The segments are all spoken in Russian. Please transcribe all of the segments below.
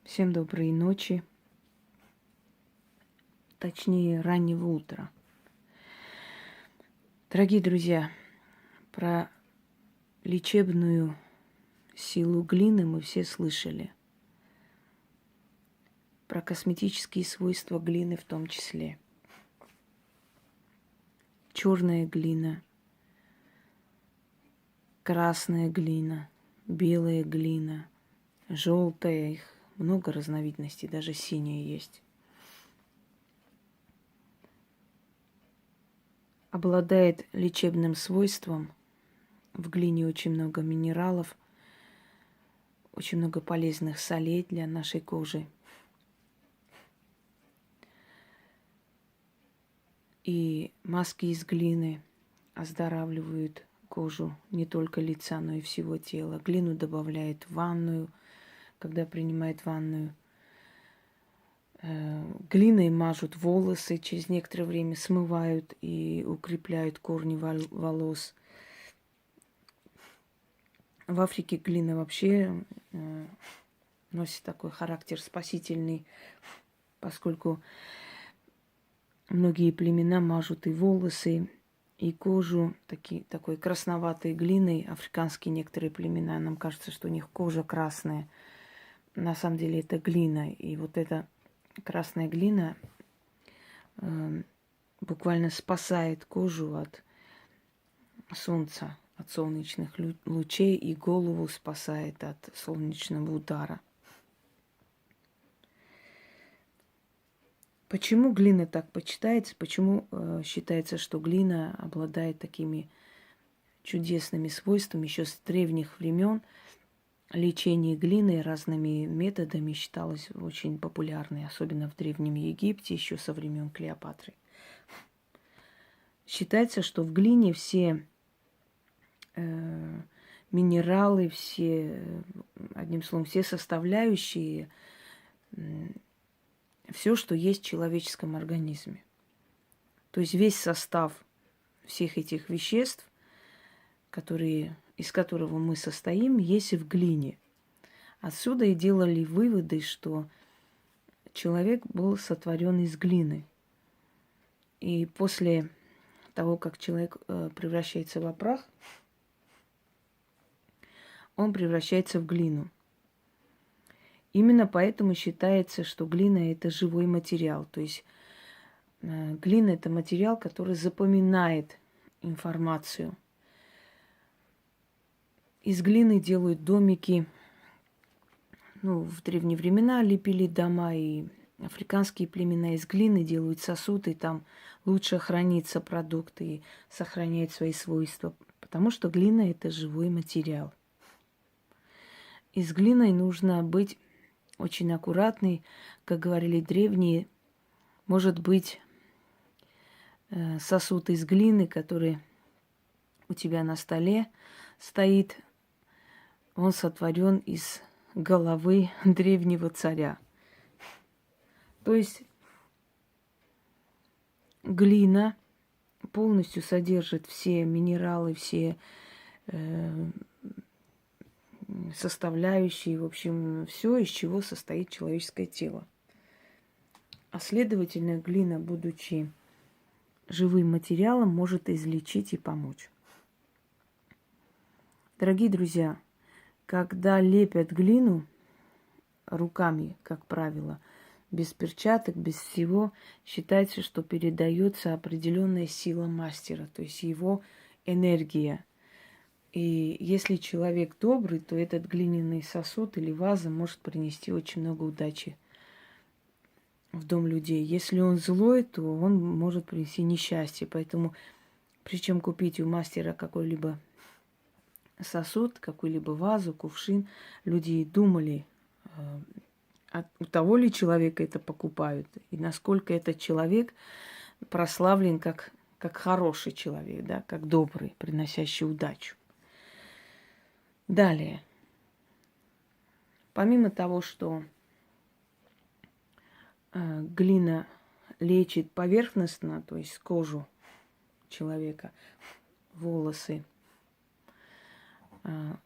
Всем доброй ночи, точнее раннего утра. Дорогие друзья, про лечебную силу глины мы все слышали. Про косметические свойства глины в том числе. Черная глина, красная глина, белая глина, желтая, их много разновидностей, даже синяя есть. Обладает лечебным свойством. В глине очень много минералов, очень много полезных солей для нашей кожи. И маски из глины оздоравливают кожу не только лица, но и всего тела. Глину добавляют в ванную, когда принимают ванную. Глиной мажут волосы, через некоторое время смывают и укрепляют корни волос. В Африке глина вообще носит такой характер спасительный, поскольку многие племена мажут и волосы, и кожу такой красноватой глиной. Африканские некоторые племена, нам кажется, что у них кожа красная. На самом деле это глина. И вот эта красная глина буквально спасает кожу от солнца, от солнечных лучей, и голову спасает от солнечного удара. Почему глина так почитается? Почему считается, что глина обладает такими чудесными свойствами? Еще с древних времен лечение глиной разными методами считалось очень популярной, особенно в Древнем Египте, еще со времен Клеопатры. Считается, что в глине все минералы, одним словом, все составляющие, все, что есть в человеческом организме. То есть весь состав всех этих веществ, из которого мы состоим, есть и в глине. Отсюда и делали выводы, что человек был сотворен из глины. И после того, как человек превращается в прах, он превращается в глину. Именно поэтому считается, что глина – это живой материал. То есть глина – это материал, который запоминает информацию. Из глины делают домики. В древние времена лепили дома, и африканские племена из глины делают сосуды, там лучше хранится продукт и сохраняет свои свойства, потому что глина – это живой материал. И с глиной нужно быть очень аккуратной, как говорили древние. Может быть, сосуд из глины, который у тебя на столе стоит, он сотворен из головы древнего царя. То есть глина полностью содержит все минералы, все составляющие, в общем, все, из чего состоит человеческое тело. А следовательно, глина, будучи живым материалом, может излечить и помочь. Дорогие друзья, когда лепят глину руками, как правило, без перчаток, без всего, считается, что передается определенная сила мастера, то есть его энергия. И если человек добрый, то этот глиняный сосуд или ваза может принести очень много удачи в дом людей. Если он злой, то он может принести несчастье. Поэтому, прежде чем купить у мастера какой-либо сосуд, какую-либо вазу, кувшин, люди думали, у того ли человека это покупают, и насколько этот человек прославлен как хороший человек, да, как добрый, приносящий удачу. Далее. Помимо того, что глина лечит поверхностно, то есть кожу человека, волосы,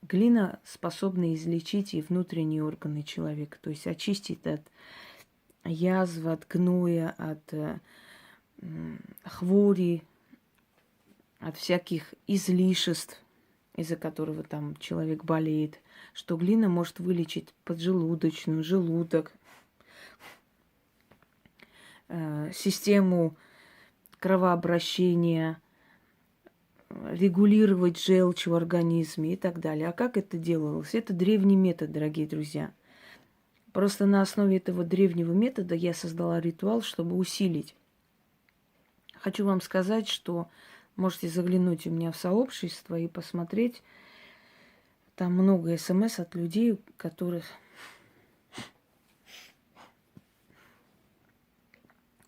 Глина способна излечить и внутренние органы человека, то есть очистить от язвы, от гноя, от хвори, от всяких излишеств, из-за которого там человек болеет, что глина может вылечить поджелудочную, желудок, систему кровообращения, регулировать желчь в организме и так далее. А как это делалось? Это древний метод, дорогие друзья. Просто на основе этого древнего метода я создала ритуал, чтобы усилить. Хочу вам сказать, что можете заглянуть у меня в сообщество и посмотреть. Там много смс от людей, у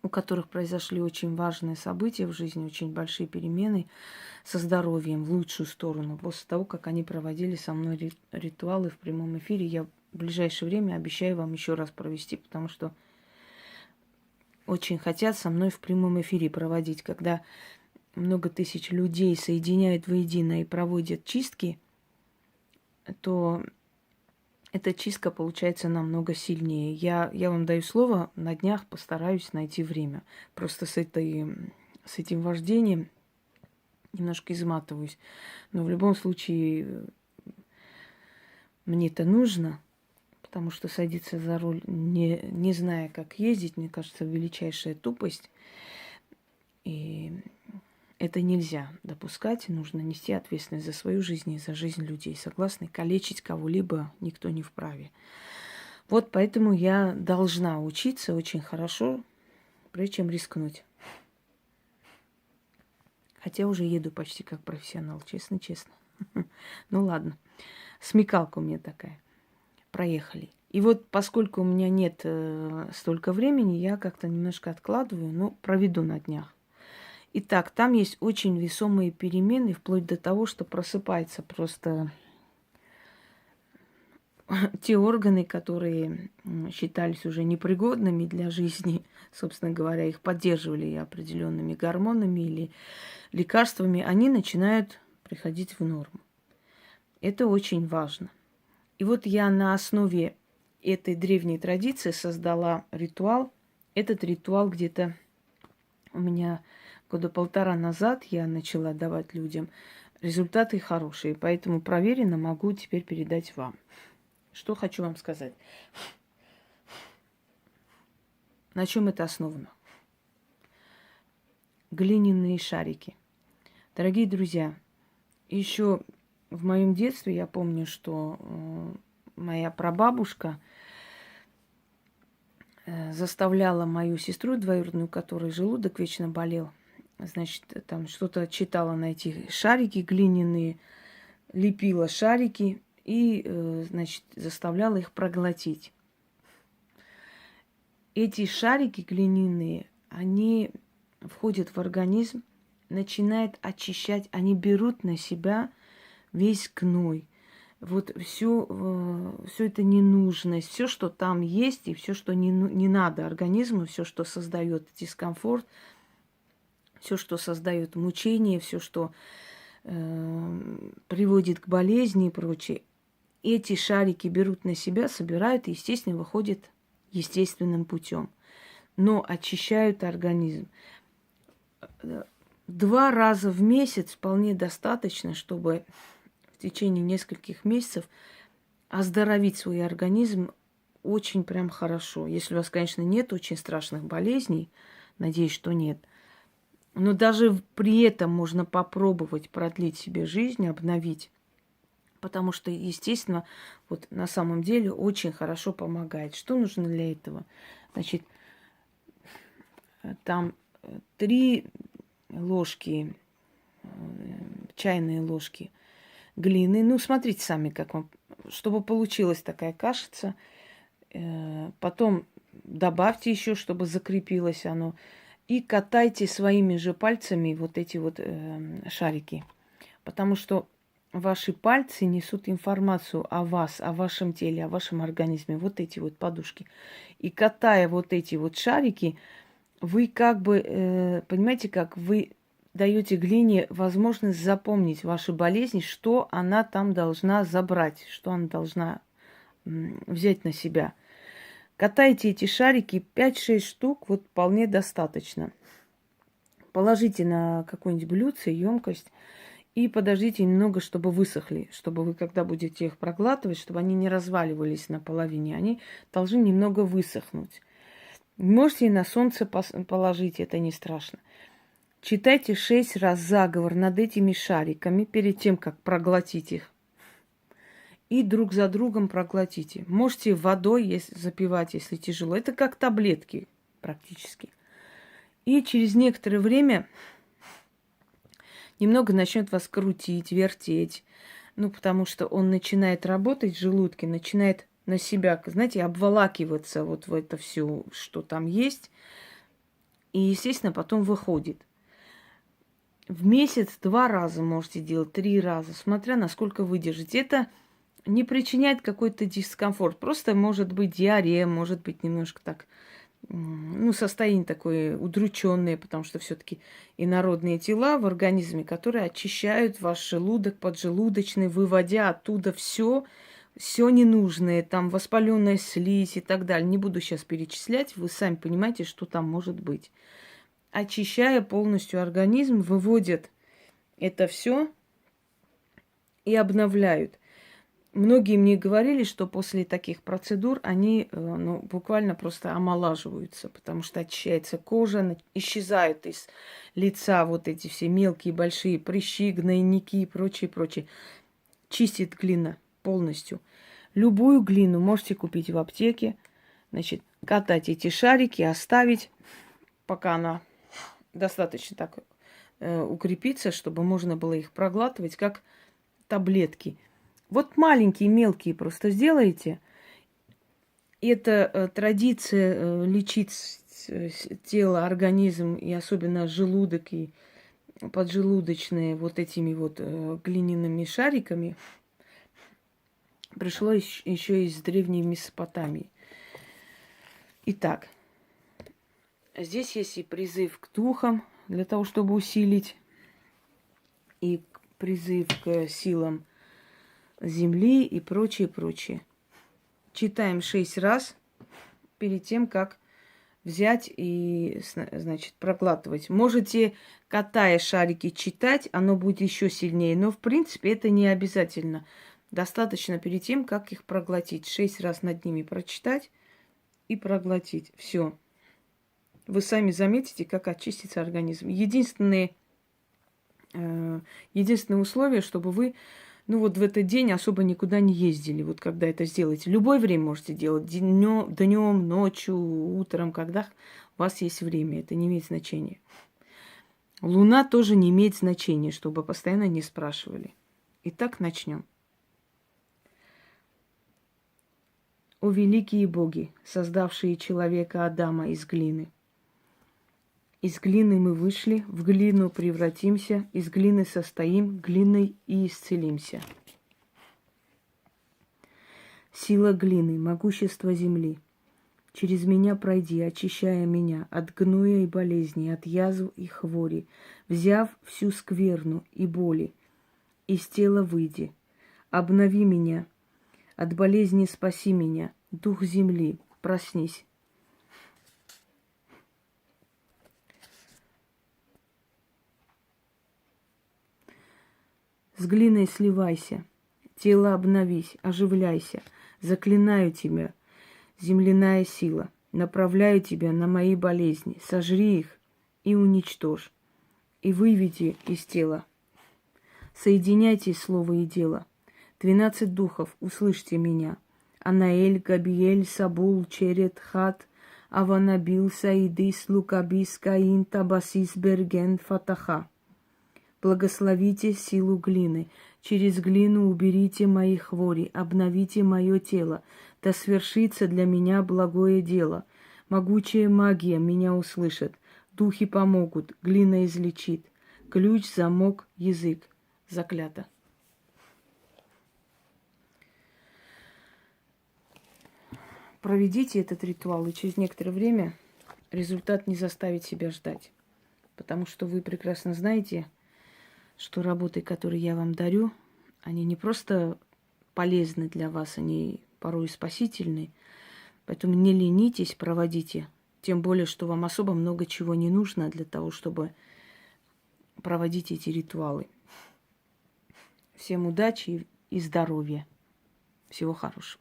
которых произошли очень важные события в жизни, очень большие перемены со здоровьем в лучшую сторону. После того, как они проводили со мной ритуалы в прямом эфире, я в ближайшее время обещаю вам еще раз провести, потому что очень хотят со мной в прямом эфире проводить, когда много тысяч людей соединяют воедино и проводят чистки, то эта чистка получается намного сильнее. Я вам даю слово, на днях постараюсь найти время. Просто с этим вождением немножко изматываюсь. Но в любом случае мне это нужно, потому что садиться за руль, не зная, как ездить, мне кажется, величайшая тупость. И это нельзя допускать. Нужно нести ответственность за свою жизнь и за жизнь людей. Согласны? Калечить кого-либо никто не вправе. Вот поэтому я должна учиться очень хорошо, прежде чем рискнуть. Хотя уже еду почти как профессионал, честно-честно. Ну ладно, смекалка у меня такая. Проехали. И вот поскольку у меня нет столько времени, я как-то немножко откладываю, но проведу на днях. Итак, там есть очень весомые перемены, вплоть до того, что просыпаются просто те органы, которые считались уже непригодными для жизни, собственно говоря, их поддерживали определенными гормонами или лекарствами, они начинают приходить в норму. Это очень важно. И вот я на основе этой древней традиции создала ритуал. Этот ритуал где-то у меня года 1,5 назад я начала давать людям. Результаты хорошие, поэтому проверенно могу теперь передать вам. Что хочу вам сказать. На чем это основано? Глиняные шарики. Дорогие друзья, еще в моем детстве я помню, что моя прабабушка заставляла мою сестру двоюродную, у которой желудок вечно болел, значит, там что-то читала на эти шарики глиняные, лепила шарики и, значит, заставляла их проглотить. Эти шарики глиняные, они входят в организм, начинают очищать, они берут на себя весь гной. Вот все это ненужность, все, что там есть, и все, что не надо организму, все, что создает дискомфорт, все, что создает мучение, все, что приводит к болезни и прочее, эти шарики берут на себя, собирают и, естественно, выходят естественным путем, но очищают организм. 2 раза в месяц вполне достаточно, чтобы в течение нескольких месяцев оздоровить свой организм очень прям хорошо. Если у вас, конечно, нет очень страшных болезней, надеюсь, что нет, но даже при этом можно попробовать продлить себе жизнь, обновить. Потому что, естественно, вот на самом деле очень хорошо помогает. Что нужно для этого? Значит, там 3 ложки, чайные ложки глины. Ну, смотрите сами, как вам, чтобы получилась такая кашица. Потом добавьте еще, чтобы закрепилось оно. И катайте своими же пальцами вот эти вот шарики. Потому что ваши пальцы несут информацию о вас, о вашем теле, о вашем организме. Вот эти вот подушки. И катая вот эти вот шарики, вы как бы, понимаете, как вы даете глине возможность запомнить ваши болезни, что она там должна забрать, что она должна взять на себя. Катайте эти шарики 5-6 штук, вот вполне достаточно. Положите на какое-нибудь блюдце, емкость, и подождите немного, чтобы высохли, чтобы вы, когда будете их проглатывать, чтобы они не разваливались наполовине, они должны немного высохнуть. Можете и на солнце положить, это не страшно. Читайте 6 раз заговор над этими шариками перед тем, как проглотить их. И друг за другом проглотите. Можете водой запивать, если тяжело. Это как таблетки практически. И через некоторое время немного начнет вас крутить, вертеть. Ну, потому что он начинает работать в желудке, начинает на себя, знаете, обволакиваться вот в это все, что там есть. И, естественно, потом выходит. В месяц 2 раза можете делать, 3 раза, смотря насколько выдержите. Это не причиняет какой-то дискомфорт. Просто может быть диарея, может быть немножко так, ну, состояние такое удрученное, потому что все-таки инородные тела в организме, которые очищают ваш желудок, поджелудочный, выводя оттуда все ненужное, там воспаленная слизь и так далее. Не буду сейчас перечислять, вы сами понимаете, что там может быть. Очищая полностью организм, выводят это все и обновляют. Многие мне говорили, что после таких процедур они буквально просто омолаживаются, потому что очищается кожа, исчезают из лица вот эти все мелкие, большие прыщи, гнойники и прочее, прочее. Чистит глина полностью. Любую глину можете купить в аптеке, значит, катать эти шарики, оставить, пока она достаточно так укрепится, чтобы можно было их проглатывать, как таблетки. Вот маленькие, мелкие просто сделаете. Это традиция лечить тело, организм, и особенно желудок и поджелудочные вот этими вот глиняными шариками пришло еще из древней Месопотамии. Итак, здесь есть и призыв к духам для того, чтобы усилить, и призыв к силам земли и прочее, прочее. Читаем 6 раз перед тем, как взять и, значит, проглатывать. Можете, катая шарики, читать, оно будет еще сильнее. Но, в принципе, это не обязательно. Достаточно перед тем, как их проглотить. 6 раз над ними прочитать и проглотить. Все. Вы сами заметите, как очистится организм. Единственное условие, чтобы вы вот в этот день особо никуда не ездили, вот когда это сделаете. Любое время можете делать, днем, ночью, утром, когда у вас есть время, это не имеет значения. Луна тоже не имеет значения, чтобы постоянно не спрашивали. Итак, начнем. О великие боги, создавшие человека Адама из глины! Из глины мы вышли, в глину превратимся, из глины состоим, глиной и исцелимся. Сила глины, могущество земли. Через меня пройди, очищая меня от гноя и болезней, от язв и хвори, взяв всю скверну и боли, из тела выйди. Обнови меня, от болезни спаси меня, дух земли, проснись. С глиной сливайся, тело обновись, оживляйся. Заклинаю тебя, земляная сила, направляю тебя на мои болезни. Сожри их и уничтожь, и выведи из тела. Соединяйте слово и дело. 12 духов, услышьте меня. Анаэль, Габиэль, Сабул, Черет, Хат, Аванабил, Саидис, Лукабис, Каин, Табасис, Берген, Фатаха. Благословите силу глины. Через глину уберите мои хвори, обновите мое тело. Да свершится для меня благое дело. Могучая магия меня услышит. Духи помогут, глина излечит. Ключ, замок, язык. Заклято. Проведите этот ритуал, и через некоторое время результат не заставит себя ждать. Потому что вы прекрасно знаете, что работы, которые я вам дарю, они не просто полезны для вас, они порой спасительны. Поэтому не ленитесь, проводите. Тем более, что вам особо много чего не нужно для того, чтобы проводить эти ритуалы. Всем удачи и здоровья. Всего хорошего.